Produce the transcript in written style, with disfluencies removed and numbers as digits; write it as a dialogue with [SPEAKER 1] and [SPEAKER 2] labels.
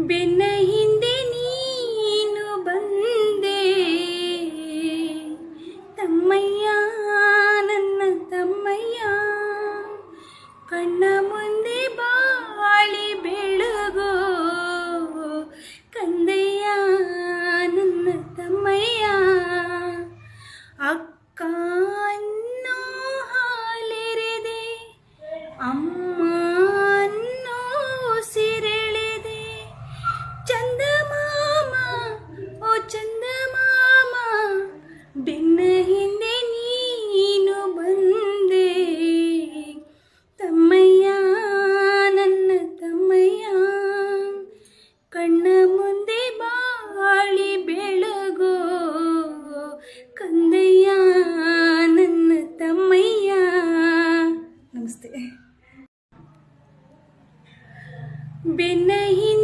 [SPEAKER 1] ಬೆನ್ನ ಹಿಂದೆ ನೀನು ಬಂದೆ ತಮ್ಮಯ್ಯ, ನನ್ನ ತಮ್ಮಯ್ಯ. ಕಣ್ಣ ಮುಂದೆ ಬಾಳಿ ಬೆಳಗೋ ಕಂದಯ್ಯ, ನನ್ನ ತಮ್ಮಯ್ಯ. ಅಕ್ಕ ಅನ್ನೋ ಹಾಲೆರೆದೆ, ಅಮ್ಮ ಅನ್ನೋ ಉಸಿರೆಳೆದೆ. ಚಂದಮಾಮ, ಓ ಚಂದಮಾಮ, ಬೆನ್ನ ಹಿಂದೆ ನೀನು ಬಂದೆ ತಮ್ಮಯ್ಯ, ನನ್ನ ತಮ್ಮಯ್ಯ. ಕಣ್ಣ ಮುಂದೆ ಬಾಳಿ ಬೆಳಗೋ ಕಂದಯ್ಯ, ನನ್ನ ತಮ್ಮಯ್ಯ. ನಮಸ್ತೆ. ಬೆನ್ನ ಹಿಂದೆ